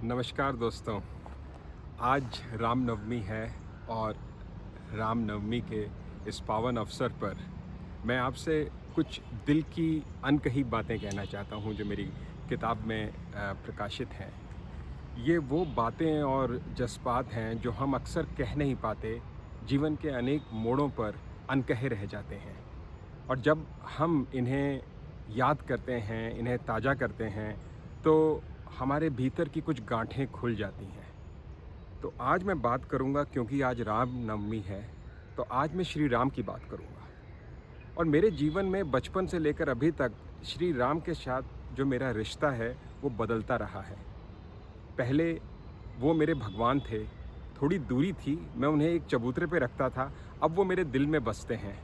नमस्कार दोस्तों। आज रामनवमी है और रामनवमी के इस पावन अवसर पर मैं आपसे कुछ दिल की अनकही बातें कहना चाहता हूँ जो मेरी किताब में प्रकाशित हैं। ये वो बातें और जज़्बात हैं जो हम अक्सर कह नहीं पाते, जीवन के अनेक मोड़ों पर अनकहे रह जाते हैं। और जब हम इन्हें याद करते हैं, इन्हें ताज़ा करते हैं, तो हमारे भीतर की कुछ गाँठें खुल जाती हैं। तो आज मैं बात करूँगा, क्योंकि आज रामनवमी है, तो आज मैं श्री राम की बात करूँगा। और मेरे जीवन में बचपन से लेकर अभी तक श्री राम के साथ जो मेरा रिश्ता है, वो बदलता रहा है। पहले वो मेरे भगवान थे, थोड़ी दूरी थी, मैं उन्हें एक चबूतरे पे रखता था, अब वो मेरे दिल में बसते हैं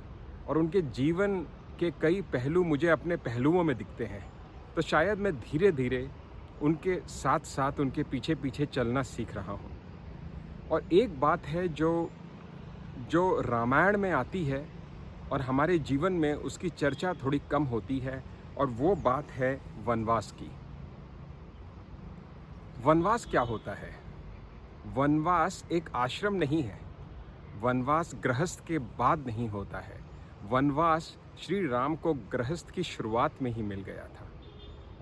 और उनके जीवन के कई पहलू मुझे अपने पहलुओं में दिखते हैं। तो शायद मैं धीरे-धीरे उनके साथ-साथ, उनके पीछे-पीछे चलना सीख रहा हूँ। और एक बात है जो जो रामायण में आती है और हमारे जीवन में उसकी चर्चा थोड़ी कम होती है, और वो बात है वनवास की। वनवास क्या होता है? वनवास एक आश्रम नहीं है। वनवास गृहस्थ के बाद नहीं होता है। वनवास श्री राम को गृहस्थ की शुरुआत में ही मिल गया था।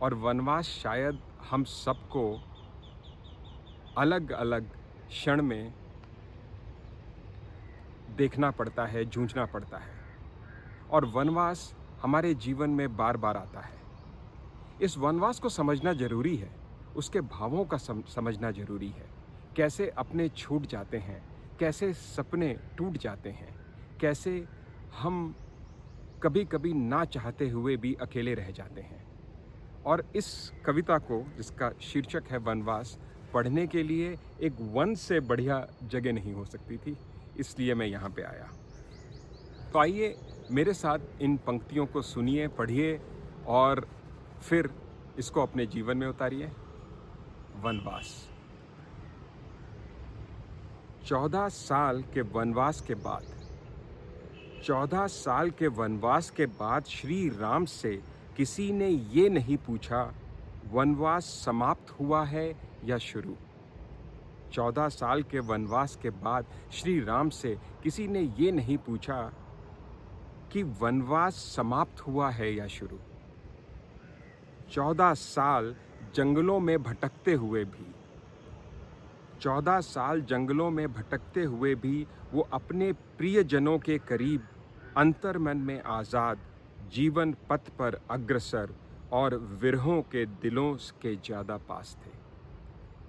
और वनवास शायद हम सबको अलग-अलग क्षण में देखना पड़ता है, जूझना पड़ता है। और वनवास हमारे जीवन में बार-बार आता है। इस वनवास को समझना ज़रूरी है, उसके भावों का समझना ज़रूरी है। कैसे अपने छूट जाते हैं, कैसे सपने टूट जाते हैं, कैसे हम कभी-कभी ना चाहते हुए भी अकेले रह जाते हैं। और इस कविता को, जिसका शीर्षक है वनवास, पढ़ने के लिए एक वन से बढ़िया जगह नहीं हो सकती थी, इसलिए मैं यहाँ पे आया। तो आइए मेरे साथ इन पंक्तियों को सुनिए, पढ़िए और फिर इसको अपने जीवन में उतारिए। वनवास। 14 साल के वनवास के बाद 14 साल के वनवास के बाद श्री राम से किसी ने ये नहीं पूछा, वनवास समाप्त हुआ है या शुरू। 14 साल के वनवास के बाद श्री राम से किसी ने ये नहीं पूछा कि वनवास समाप्त हुआ है या शुरू। 14 साल जंगलों में भटकते हुए भी 14 साल जंगलों में भटकते हुए भी वो अपने प्रियजनों के करीब, अंतर्मन में आज़ाद, जीवन पथ पर अग्रसर और विरहों के दिलों के ज़्यादा पास थे।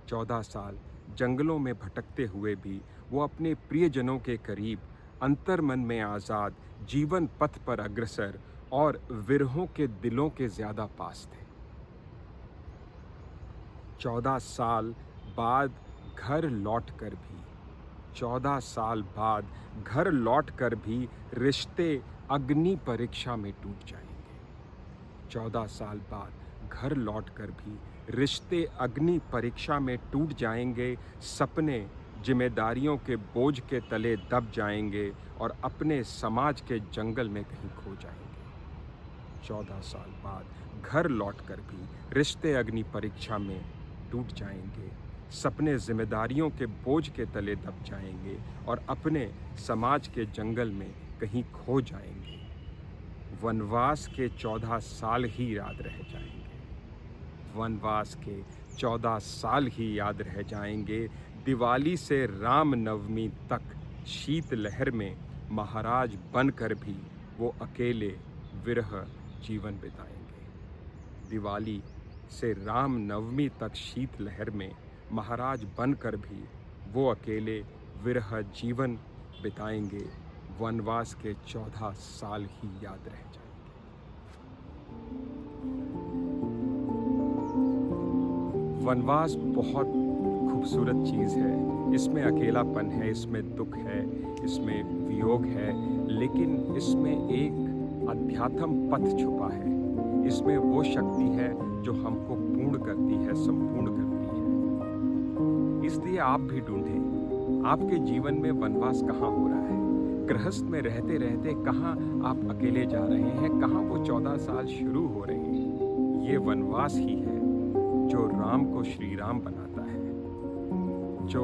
14 साल जंगलों में भटकते हुए भी वो अपने प्रियजनों के करीब, अंतर्मन में आज़ाद, जीवन पथ पर अग्रसर और विरहों के दिलों के ज़्यादा पास थे। 14 साल बाद घर लौटकर भी 14 साल बाद घर लौटकर भी रिश्ते अग्नि परीक्षा में टूट जाएंगे। 14 साल बाद घर लौटकर भी रिश्ते अग्नि परीक्षा में टूट जाएंगे, सपने जिम्मेदारियों के बोझ के तले दब जाएंगे और अपने समाज के जंगल में कहीं खो जाएंगे। 14 साल बाद घर लौटकर भी रिश्ते अग्नि परीक्षा में टूट जाएंगे, सपने जिम्मेदारियों के बोझ के तले दब जाएंगे और अपने समाज के जंगल में कहीं खो जाएंगे। वनवास के 14 साल ही याद रह जाएंगे। वनवास के 14 साल ही याद रह जाएंगे। दिवाली से रामनवमी तक शीतलहर में महाराज बनकर भी वो अकेले विरह जीवन बिताएंगे। दिवाली से रामनवमी तक शीतलहर में महाराज बनकर भी वो अकेले विरह जीवन बिताएंगे। वनवास के 14 साल ही याद रह जाएंगे। वनवास बहुत खूबसूरत चीज़ है। इसमें अकेलापन है, इसमें दुख है, इसमें वियोग है, लेकिन इसमें एक अध्यात्म पथ छुपा है। इसमें वो शक्ति है जो हमको पूर्ण करती है, संपूर्ण करती है। इसलिए आप भी ढूंढें, आपके जीवन में वनवास कहाँ हो रहा है। गृहस्थ में रहते रहते कहाँ आप अकेले जा रहे हैं, कहाँ वो 14 साल शुरू हो रहे हैं। ये वनवास ही है जो राम को श्री राम बनाता है। चलाता है, जो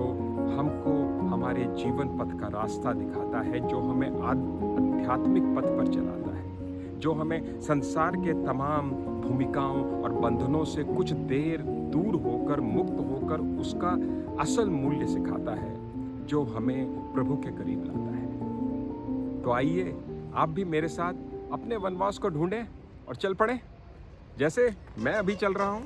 हमको हमारे जीवन पथ का रास्ता दिखाता है, जो हमें आध्यात्मिक पथ पर चलाता है, जो हमें संसार के तमाम भूमिकाओं और बंधनों से कुछ देर दूर होकर, मुक्त होकर उसका असल मूल्य सिखाता है, जो हमें प्रभु के करीब लाता है। तो आइए आप भी मेरे साथ अपने वनवास को ढूंढें और चल पड़ें, जैसे मैं अभी चल रहा हूँ।